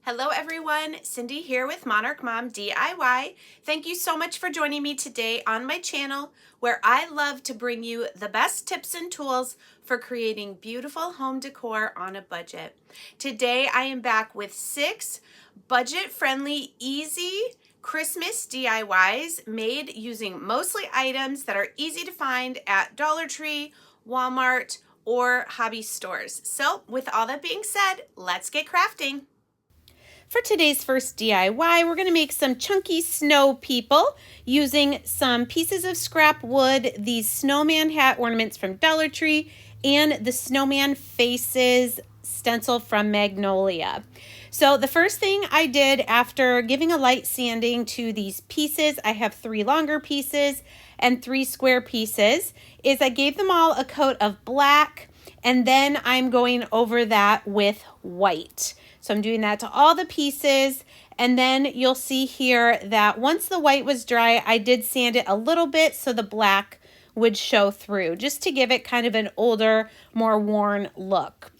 Hello everyone, Cindy here with Monarch Mom DIY. Thank you so much for joining me today on my channel where I love to bring you the best tips and tools for creating beautiful home decor on a budget. Today I am back with 6 budget-friendly, easy Christmas DIYs made using mostly items that are easy to find at Dollar Tree, Walmart, or hobby stores. So with all that being said, let's get crafting. For today's first DIY, we're going to make some chunky snow people using some pieces of scrap wood, these snowman hat ornaments from Dollar Tree, and the snowman faces stencil from Magnolia. So the first thing I did after giving a light sanding to these pieces, I have 3 longer pieces and 3 square pieces, is I gave them all a coat of black, and then I'm going over that with white. So I'm doing that to all the pieces, and then you'll see here that once the white was dry, I did sand it a little bit so the black would show through, just to give it kind of an older, more worn look.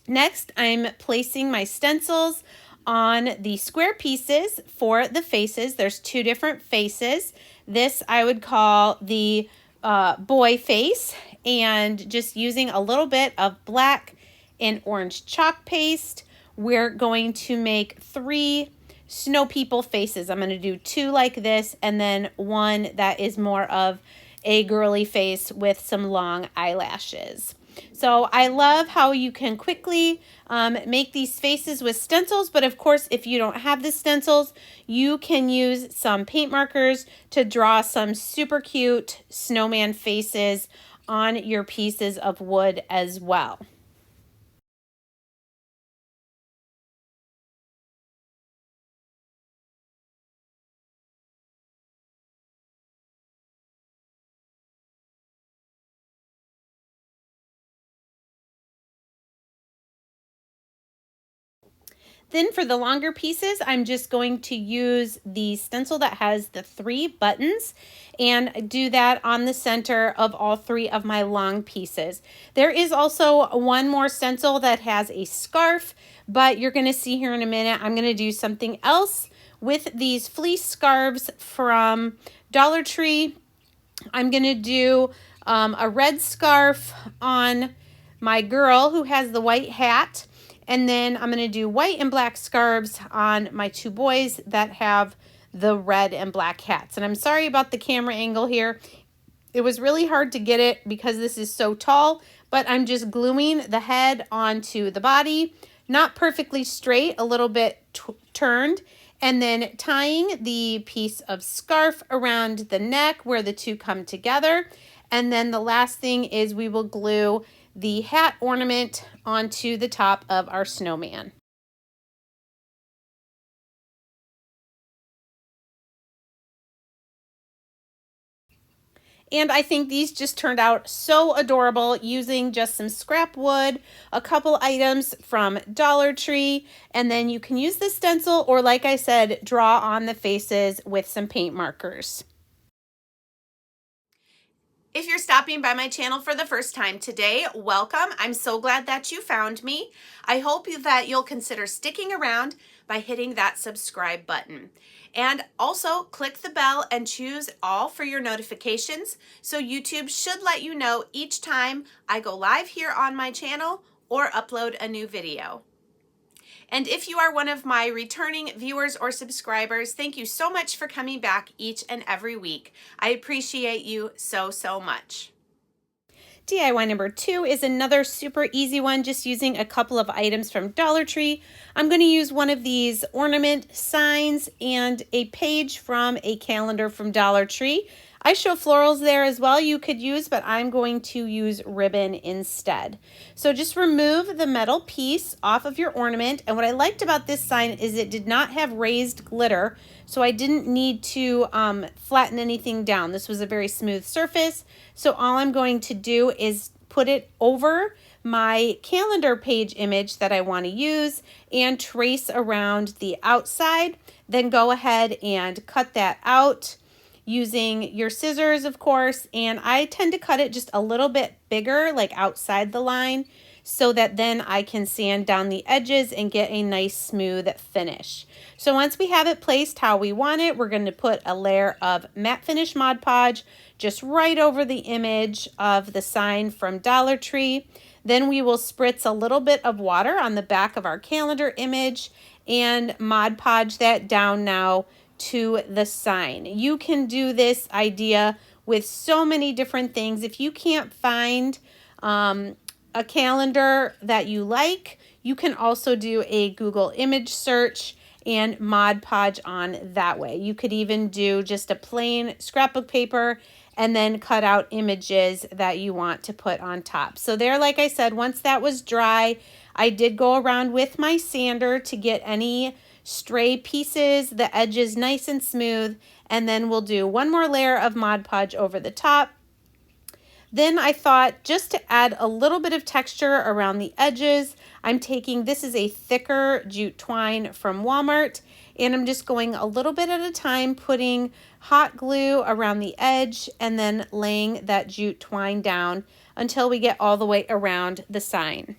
Next, I'm placing my stencils on the square pieces for the faces. There's 2 different faces. This I would call the boy face, and just using a little bit of black and orange chalk paste, we're going to make 3 snow people faces. I'm going to do 2 like this, and then 1 that is more of a girly face with some long eyelashes. So I love how you can quickly make these faces with stencils, but of course, if you don't have the stencils, you can use some paint markers to draw some super cute snowman faces on your pieces of wood as well. Then for the longer pieces, I'm just going to use the stencil that has the 3 buttons and do that on the center of all 3 of my long pieces. There is also one more stencil that has a scarf, but you're going to see here in a minute, I'm going to do something else with these fleece scarves from Dollar Tree. I'm going to do a red scarf on my girl who has the white hat. And then I'm going to do white and black scarves on my 2 boys that have the red and black hats. And I'm sorry about the camera angle here. It was really hard to get it because this is so tall, but I'm just gluing the head onto the body, not perfectly straight, a little bit turned, and then tying the piece of scarf around the neck where the 2 come together. And then the last thing is we will glue the hat ornament onto the top of our snowman. And I think these just turned out so adorable using just some scrap wood, a couple items from Dollar Tree, and then you can use the stencil or, like I said, draw on the faces with some paint markers. If you're stopping by my channel for the first time today, welcome. I'm so glad that you found me. I hope that you'll consider sticking around by hitting that subscribe button. And also click the bell and choose all for your notifications so YouTube should let you know each time I go live here on my channel or upload a new video. And if you are one of my returning viewers or subscribers, thank you so much for coming back each and every week. I appreciate you so, so much. DIY number 2 is another super easy one, just using a couple of items from Dollar Tree. I'm going to use one of these ornament signs and a page from a calendar from Dollar Tree. I show florals there as well you could use, but I'm going to use ribbon instead. So just remove the metal piece off of your ornament. And what I liked about this sign is it did not have raised glitter, so I didn't need to flatten anything down. This was a very smooth surface. So all I'm going to do is put it over my calendar page image that I want to use and trace around the outside. Then go ahead and cut that out using your scissors, of course, and I tend to cut it just a little bit bigger, like outside the line, so that then I can sand down the edges and get a nice smooth finish. So once we have it placed how we want it, we're going to put a layer of matte finish Mod Podge just right over the image of the sign from Dollar Tree. Then we will spritz a little bit of water on the back of our calendar image and Mod Podge that down now to the sign. You can do this idea with so many different things. If you can't find a calendar that you like, you can also do a Google image search and Mod Podge on that way. You could even do just a plain scrapbook paper and then cut out images that you want to put on top. So there, like I said, once that was dry, I did go around with my sander to get any stray pieces, the edges nice and smooth, and then we'll do one more layer of Mod Podge over the top. Then I thought, just to add a little bit of texture around the edges, I'm taking, this is a thicker jute twine from Walmart, and I'm just going a little bit at a time, putting hot glue around the edge and then laying that jute twine down until we get all the way around the sign.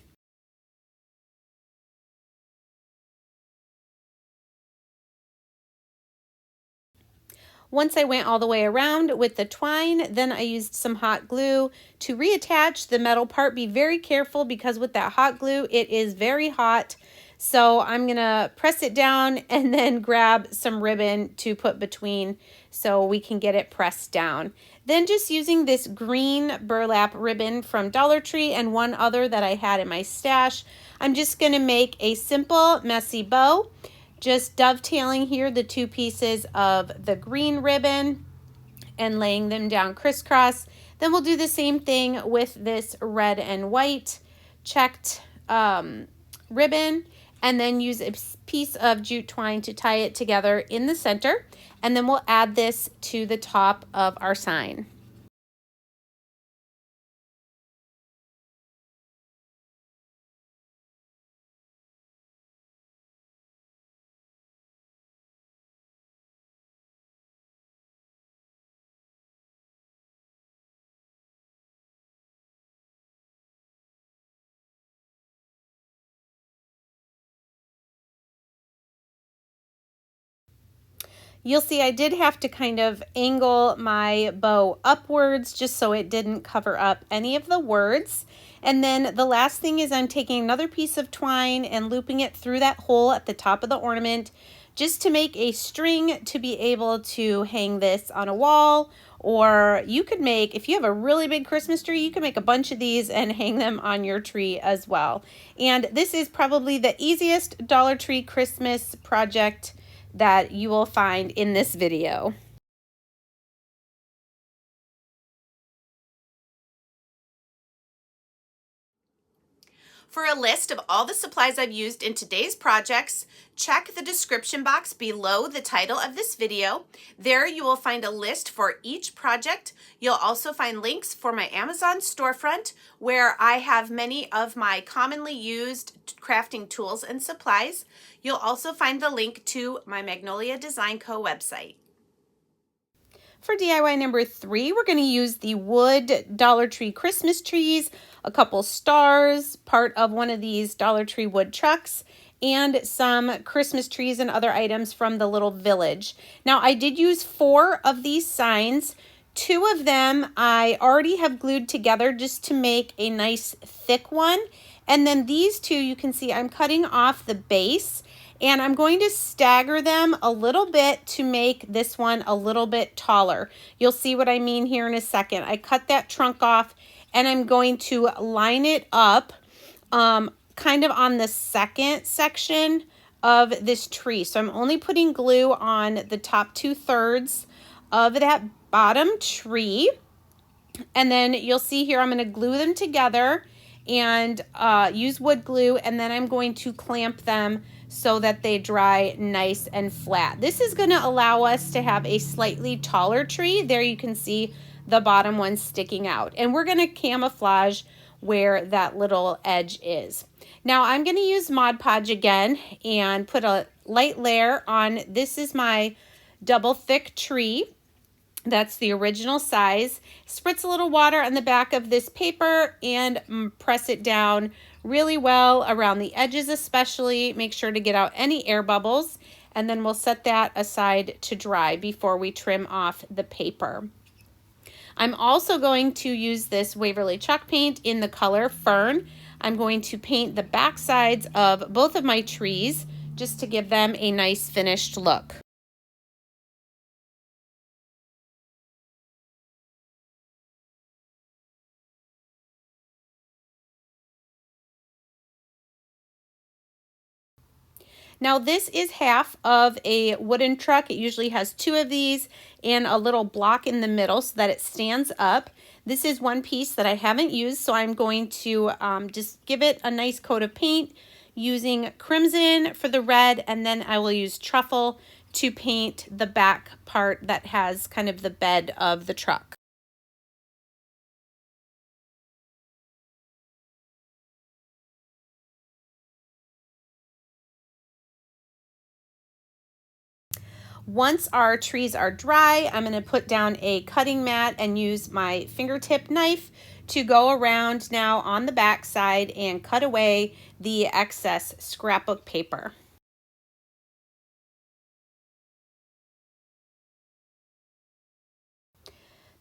Once I went all the way around with the twine, then I used some hot glue to reattach the metal part. Be very careful because with that hot glue, it is very hot. So I'm gonna press it down and then grab some ribbon to put between so we can get it pressed down. Then just using this green burlap ribbon from Dollar Tree and one other that I had in my stash, I'm just gonna make a simple messy bow. Just dovetailing here the two pieces of the green ribbon and laying them down crisscross. Then we'll do the same thing with this red and white checked ribbon, and then use a piece of jute twine to tie it together in the center. And then we'll add this to the top of our sign. You'll see I did have to kind of angle my bow upwards just so it didn't cover up any of the words. And then the last thing is I'm taking another piece of twine and looping it through that hole at the top of the ornament just to make a string to be able to hang this on a wall. Or you could make, if you have a really big Christmas tree, you can make a bunch of these and hang them on your tree as well. And this is probably the easiest Dollar Tree Christmas project that you will find in this video. For a list of all the supplies I've used in today's projects, check the description box below the title of this video. There you will find a list for each project. You'll also find links for my Amazon storefront, where I have many of my commonly used crafting tools and supplies. You'll also find the link to my Magnolia Design Co. website. For DIY number 3, we're going to use the wood Dollar Tree Christmas trees, a couple stars, part of one of these Dollar Tree wood trucks, and some Christmas trees and other items from the little village. Now, I did use 4 of these signs. 2 of them I already have glued together just to make a nice thick one. And then these 2, you can see I'm cutting off the base, and I'm going to stagger them a little bit to make this one a little bit taller. You'll see what I mean here in a second. I cut that trunk off, and I'm going to line it up kind of on the second section of this tree. So I'm only putting glue on the top 2/3 of that bottom tree. And then you'll see here I'm going to glue them together and use wood glue, and then I'm going to clamp them so that they dry nice and flat. This is going to allow us to have a slightly taller tree. There you can see the bottom one sticking out, and we're going to camouflage where that little edge is. Now I'm going to use Mod Podge again and put a light layer on. This is my double thick tree. That's the original size. Spritz a little water on the back of this paper and press it down really well around the edges especially. Make sure to get out any air bubbles, and then we'll set that aside to dry before we trim off the paper. I'm also going to use this Waverly chalk paint in the color Fern. I'm going to paint the back sides of both of my trees just to give them a nice finished look. Now this is half of a wooden truck. It usually has two of these and a little block in the middle so that it stands up. This is one piece that I haven't used, so I'm going to just give it a nice coat of paint using crimson for the red, and then I will use truffle to paint the back part that has kind of the bed of the truck. Once our trees are dry, I'm going to put down a cutting mat and use my fingertip knife to go around now on the back side and cut away the excess scrapbook paper.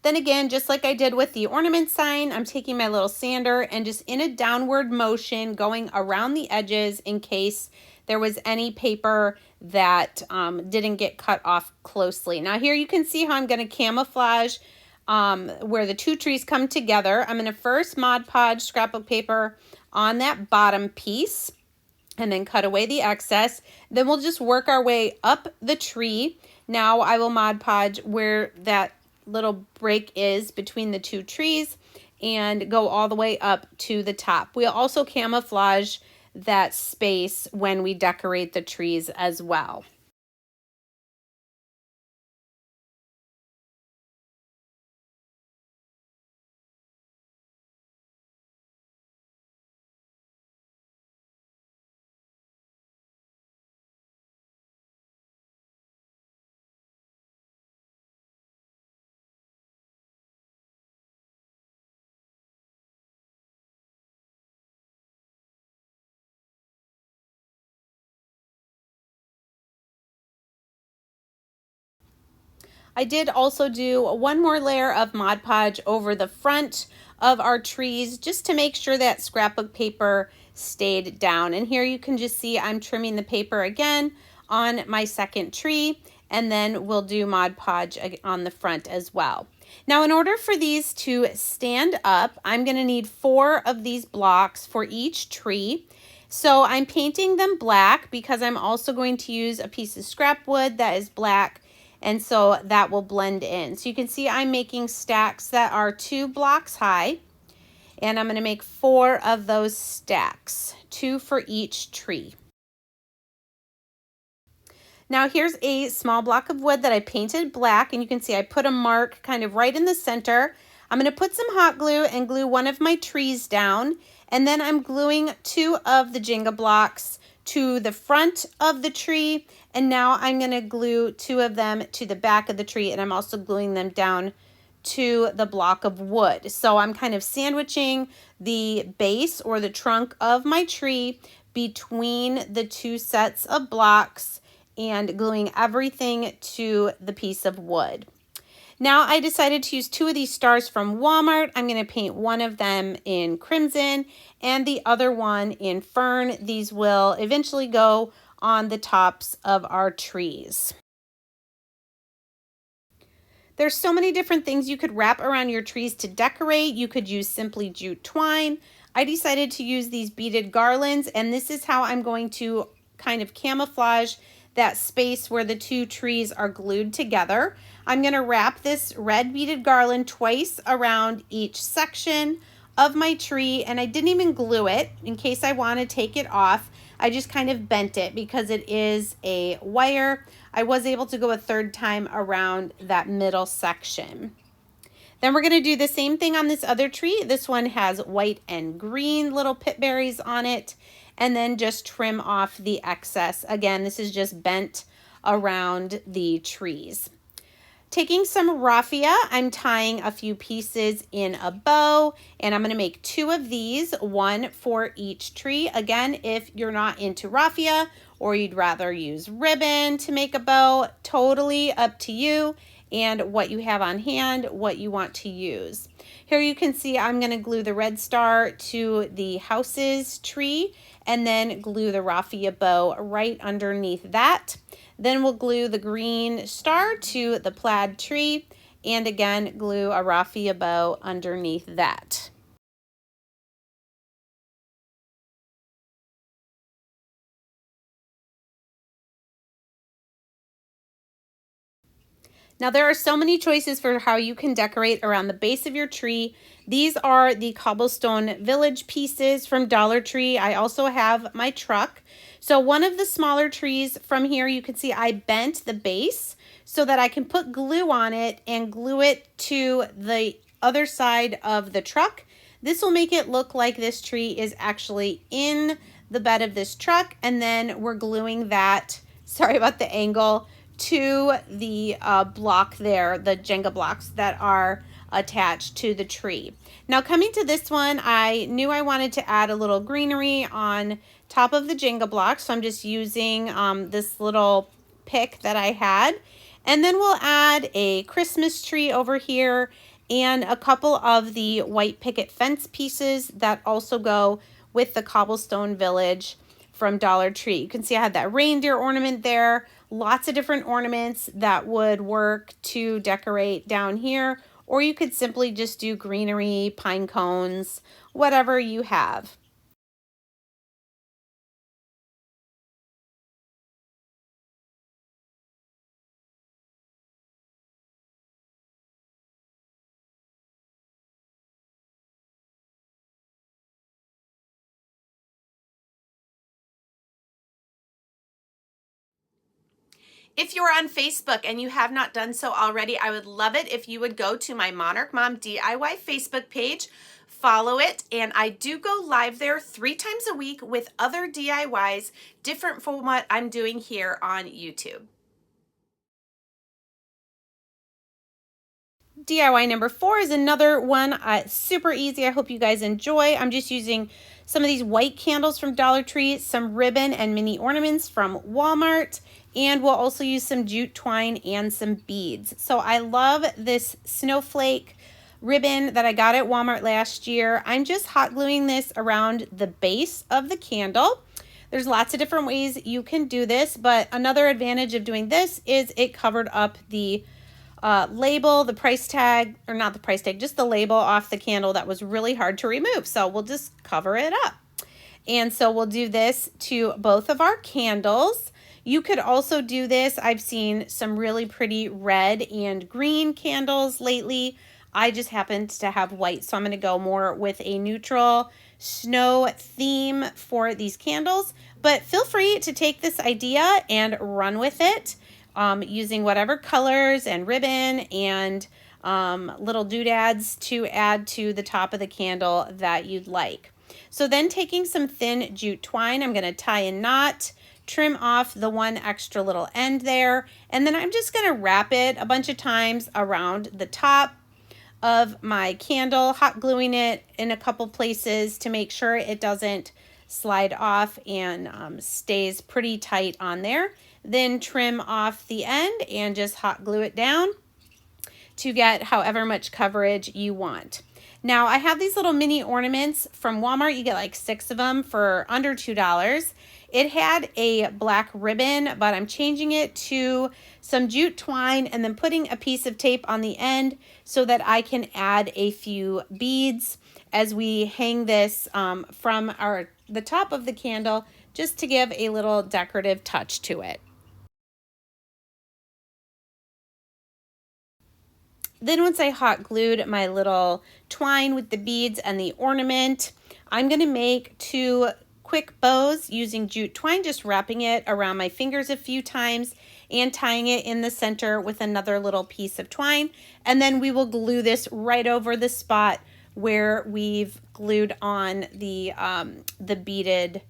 Then again, just like I did with the ornament sign, I'm taking my little sander and just in a downward motion going around the edges in case there was any paper that didn't get cut off closely. Now here you can see how I'm going to camouflage where the two trees come together. I'm going to first Mod Podge scrapbook paper on that bottom piece and then cut away the excess. Then we'll just work our way up the tree. Now I will Mod Podge where that little break is between the two trees and go all the way up to the top. We'll also camouflage that space when we decorate the trees as well. I did also do one more layer of Mod Podge over the front of our trees just to make sure that scrapbook paper stayed down. And here you can just see I'm trimming the paper again on my second tree, and then we'll do Mod Podge on the front as well. Now in order for these to stand up, I'm going to need 4 of these blocks for each tree. So I'm painting them black because I'm also going to use a piece of scrap wood that is black, and so that will blend in. So you can see I'm making stacks that are 2 blocks high, and I'm going to make 4 of those stacks, 2 for each tree. Now here's a small block of wood that I painted black, and you can see I put a mark kind of right in the center. I'm going to put some hot glue and glue one of my trees down, and then I'm gluing 2 of the Jenga blocks to the front of the tree, and now I'm going to glue 2 of them to the back of the tree, and I'm also gluing them down to the block of wood. So I'm kind of sandwiching the base or the trunk of my tree between the 2 sets of blocks and gluing everything to the piece of wood. Now I decided to use 2 of these stars from Walmart. I'm going to paint one of them in crimson and the other one in fern. These will eventually go on the tops of our trees. There's so many different things you could wrap around your trees to decorate. You could use simply jute twine. I decided to use these beaded garlands, and this is how I'm going to kind of camouflage that space where the 2 trees are glued together. I'm going to wrap this red beaded garland twice around each section of my tree, and I didn't even glue it in case I want to take it off. I just kind of bent it because it is a wire. I was able to go a 3rd time around that middle section. Then we're going to do the same thing on this other tree. This one has white and green little pip berries on it, and then just trim off the excess. Again, this is just bent around the trees. Taking some raffia, I'm tying a few pieces in a bow, and I'm going to make 2 of these, 1 for each tree. Again, if you're not into raffia or you'd rather use ribbon to make a bow, totally up to you and what you have on hand, what you want to use. Here you can see I'm going to glue the red star to the house's tree and then glue the raffia bow right underneath that. Then we'll glue the green star to the plaid tree and again glue a raffia bow underneath that. Now there are so many choices for how you can decorate around the base of your tree. These are the cobblestone village pieces from Dollar Tree. I also have my truck. So one of the smaller trees from here, you can see I bent the base so that I can put glue on it and glue it to the other side of the truck. This will make it look like this tree is actually in the bed of this truck, and then we're gluing that, sorry about the angle, to the block there, the Jenga blocks that are attached to the tree. Now coming to this one, I knew I wanted to add a little greenery on top of the Jenga block, so I'm just using this little pick that I had. And then we'll add a Christmas tree over here and a couple of the white picket fence pieces that also go with the cobblestone village from Dollar Tree. You can see I had that reindeer ornament there, lots of different ornaments that would work to decorate down here, or you could simply just do greenery, pine cones, whatever you have. If you're on Facebook and you have not done so already, I would love it if you would go to my Monarch Mom DIY Facebook page, follow it, and I do go live there 3 times a week with other DIYs different from what I'm doing here on YouTube. DIY number 4 is another one, super easy. I hope you guys enjoy. I'm just using some of these white candles from Dollar Tree, some ribbon and mini ornaments from Walmart, and we'll also use some jute twine and some beads. So I love this snowflake ribbon that I got at Walmart last year. I'm just hot gluing this around the base of the candle. There's lots of different ways you can do this, but another advantage of doing this is it covered up the label, the price tag, or not the price tag, just the label off the candle that was really hard to remove. So we'll just cover it up. And so we'll do this to both of our candles. You could also do this. I've seen some really pretty red and green candles lately. I just happened to have white, so I'm going to go more with a neutral snow theme for these candles. But feel free to take this idea and run with it. Using whatever colors and ribbon and little doodads to add to the top of the candle that you'd like. So then taking some thin jute twine, I'm going to tie a knot, trim off the one extra little end there, and then I'm just going to wrap it a bunch of times around the top of my candle, hot gluing it in a couple places to make sure it doesn't slide off and stays pretty tight on there. Then trim off the end and just hot glue it down to get however much coverage you want. Now I have these little mini ornaments from Walmart. You get like 6 of them for under $2. It had a black ribbon, but I'm changing it to some jute twine and then putting a piece of tape on the end so that I can add a few beads as we hang this from the top of the candle, just to give a little decorative touch to it. Then once I hot glued my little twine with the beads and the ornament, I'm going to make 2 quick bows using jute twine, just wrapping it around my fingers a few times and tying it in the center with another little piece of twine. And then we will glue this right over the spot where we've glued on the beaded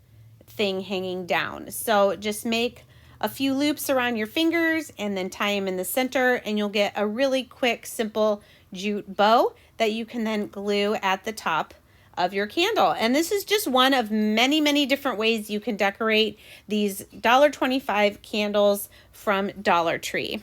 thing hanging down. So just make a few loops around your fingers and then tie them in the center, and you'll get a really quick, simple jute bow that you can then glue at the top of your candle. And this is just one of many, many different ways you can decorate these $1.25 candles from Dollar Tree.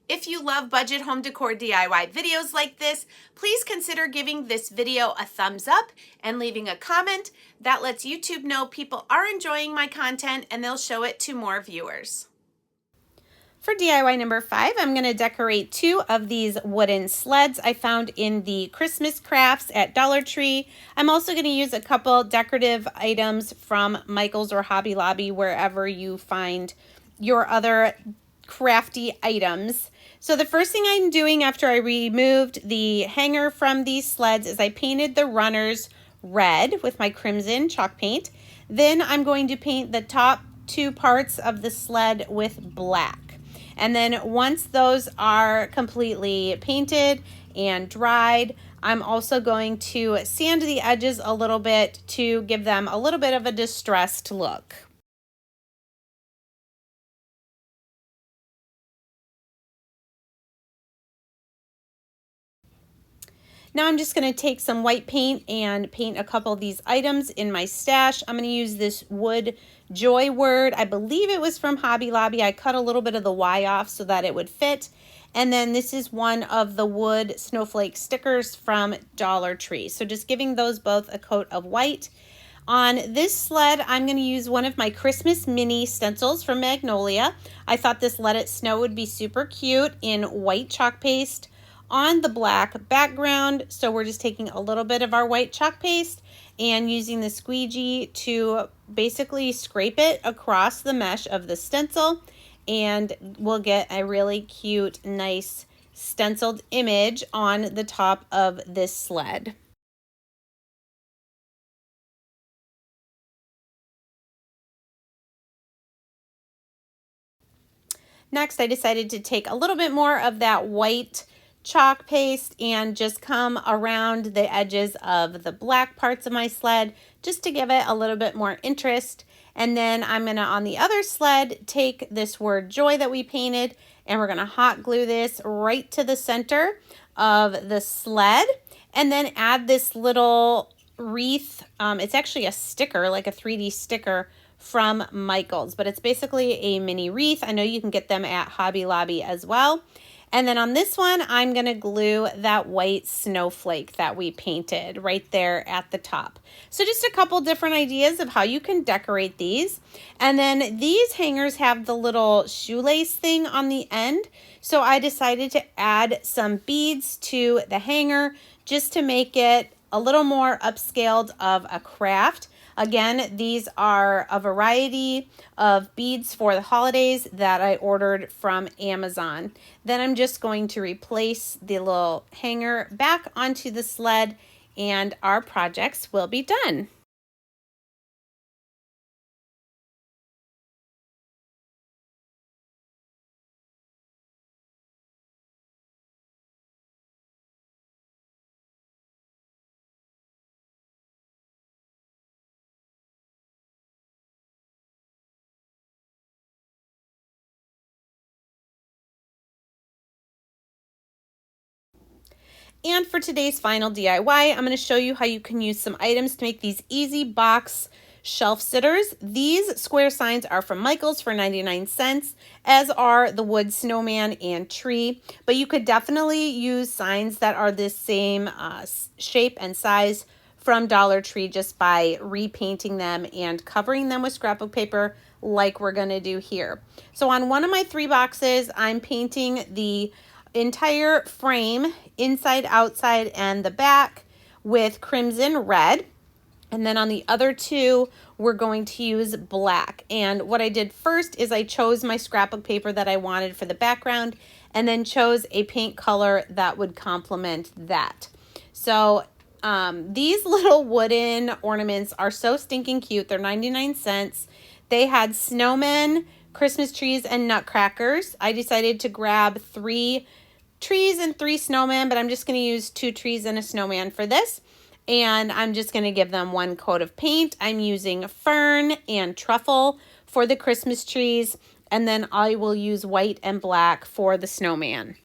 If you love budget home decor DIY videos like this, please consider giving this video a thumbs up and leaving a comment. That lets YouTube know people are enjoying my content and they'll show it to more viewers. For DIY number 5, I'm going to decorate 2 of these wooden sleds I found in the Christmas crafts at Dollar Tree. I'm also going to use a couple decorative items from Michael's or Hobby Lobby, wherever you find your other crafty items. So the first thing I'm doing after I removed the hanger from these sleds is I painted the runners red with my crimson chalk paint. Then I'm going to paint the top 2 parts of the sled with black. And then once those are completely painted and dried, I'm also going to sand the edges a little bit to give them a little bit of a distressed look. Now I'm just going to take some white paint and paint a couple of these items in my stash. I'm going to use this wood joy word. I believe it was from Hobby Lobby. I cut a little bit of the Y off so that it would fit. And then this is one of the wood snowflake stickers from Dollar Tree. So just giving those both a coat of white. On this sled, I'm going to use one of my Christmas mini stencils from Magnolia. I thought this Let It Snow would be super cute in white chalk paste on the black background. So we're just taking a little bit of our white chalk paste and using the squeegee to basically scrape it across the mesh of the stencil, and we'll get a really cute, nice stenciled image on the top of this sled. Next, I decided to take a little bit more of that white chalk paste and just come around the edges of the black parts of my sled just to give it a little bit more interest. And then I'm going to, on the other sled, take this word joy that we painted, and we're going to hot glue this right to the center of the sled, and then add this little wreath. It's actually a sticker, like a 3D sticker from Michael's, but it's basically a mini wreath. I know you can get them at Hobby Lobby as well. And then on this one, I'm going to glue that white snowflake that we painted right there at the top. So just a couple different ideas of how you can decorate these. And then these hangers have the little shoelace thing on the end. So I decided to add some beads to the hanger just to make it a little more upscaled of a craft. Again, these are a variety of beads for the holidays that I ordered from Amazon. Then I'm just going to replace the little hanger back onto the sled, and our projects will be done. And for today's final DIY, I'm going to show you how you can use some items to make these easy box shelf sitters. These square signs are from Michael's for 99 cents, as are the wood snowman and tree. But you could definitely use signs that are the same shape and size from Dollar Tree just by repainting them and covering them with scrapbook paper like we're going to do here. So on one of my 3 boxes, I'm painting the entire frame, inside, outside, and the back with crimson red. And then on the other 2, we're going to use black. And what I did first is I chose my scrapbook paper that I wanted for the background, and then chose a paint color that would complement that. So these little wooden ornaments are so stinking cute. They're 99 cents. They had snowmen, Christmas trees, and nutcrackers. I decided to grab 3 trees and 3 snowmen, but I'm just going to use 2 trees and a snowman for this. and I'm just going to give them one coat of paint. I'm using fern and truffle for the Christmas trees, and then I will use white and black for the snowman.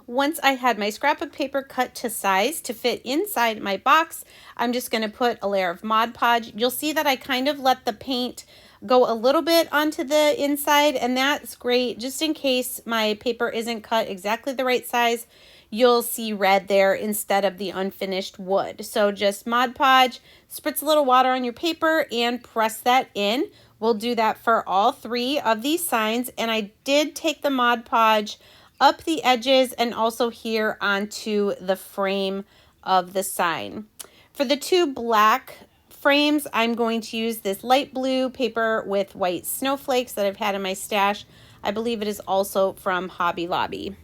Once I had my scrapbook paper cut to size to fit inside my box, I'm just going to put a layer of Mod Podge. You'll see that I kind of let the paint go a little bit onto the inside, and that's great just in case my paper isn't cut exactly the right size. You'll see red there instead of the unfinished wood. So just Mod Podge, spritz a little water on your paper and press that in. We'll do that for all 3 of these signs, and I did take the Mod Podge up the edges and also here onto the frame of the sign. For the 2 black frames, I'm going to use this light blue paper with white snowflakes that I've had in my stash. I believe it is also from Hobby Lobby.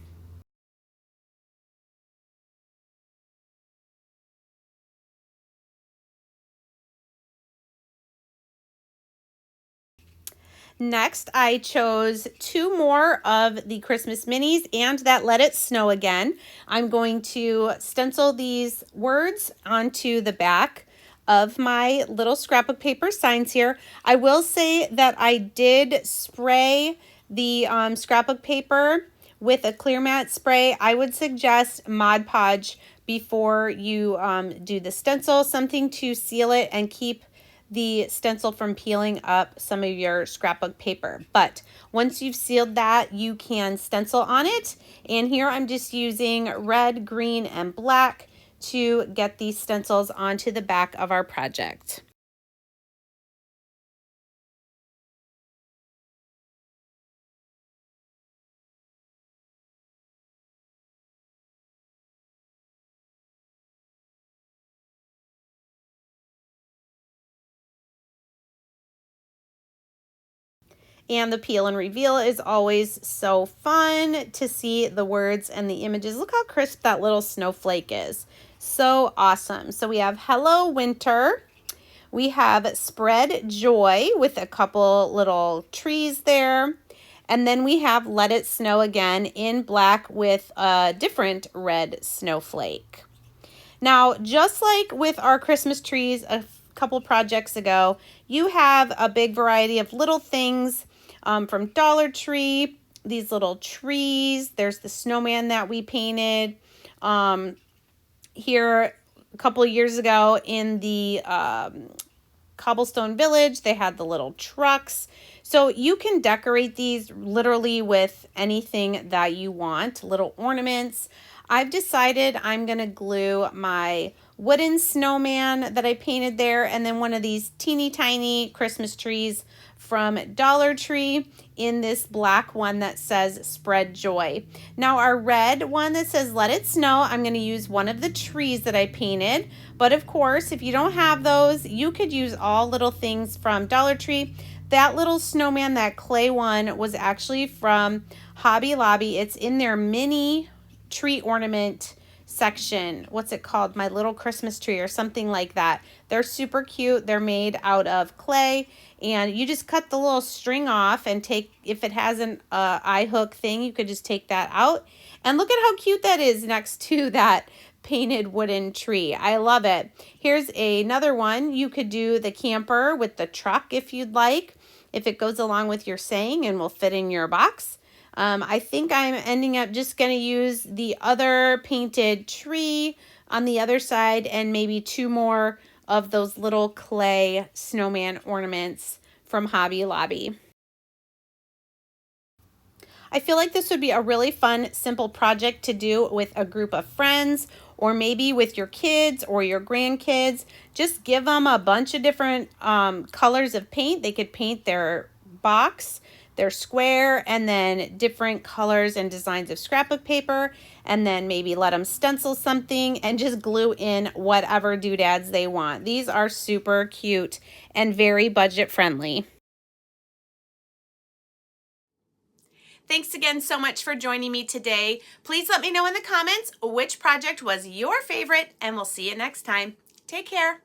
Next, I chose 2 more of the Christmas minis and that Let It Snow Again. I'm going to stencil these words onto the back of my little scrapbook paper signs here. I will say that I did spray the scrapbook paper with a clear matte spray. I would suggest Mod Podge before you do the stencil, something to seal it and keep the stencil from peeling up some of your scrapbook paper. But once you've sealed that, you can stencil on it. And here I'm just using red, green, and black to get these stencils onto the back of our project. And the peel and reveal is always so fun to see the words and the images. Look how crisp that little snowflake is. So awesome. So we have Hello Winter. We have Spread Joy with a couple little trees there. And then we have Let It Snow Again in black with a different red snowflake. Now, just like with our Christmas trees a couple projects ago, you have a big variety of little things from Dollar Tree, these little trees. There's the snowman that we painted here a couple of years ago in the Cobblestone Village. They had the little trucks. So you can decorate these literally with anything that you want, little ornaments. I've decided I'm going to glue my wooden snowman that I painted there and then one of these teeny tiny Christmas trees from Dollar Tree in this black one that says Spread Joy. Now our red one that says Let It Snow, I'm going to use one of the trees that I painted. But of course, if you don't have those, you could use all little things from Dollar Tree. That little snowman, that clay one, was actually from Hobby Lobby. It's in their mini tree ornament section. What's it called? My Little Christmas Tree or something like that. They're super cute. They're made out of clay, and you just cut the little string off and take, if it has an eye hook thing, you could just take that out. And look at how cute that is next to that painted wooden tree. I love it. Here's another one. You could do the camper with the truck if you'd like, if it goes along with your saying and will fit in your box. I think I'm ending up just going to use the other painted tree on the other side and maybe 2 more of those little clay snowman ornaments from Hobby Lobby. I feel like this would be a really fun, simple project to do with a group of friends or maybe with your kids or your grandkids. Just give them a bunch of different colors of paint. They could paint their box, They're square and then different colors and designs of scrapbook paper, and then maybe let them stencil something and just glue in whatever doodads they want. These are super cute and very budget friendly. Thanks again so much for joining me today. Please let me know in the comments which project was your favorite, and we'll see you next time. Take care.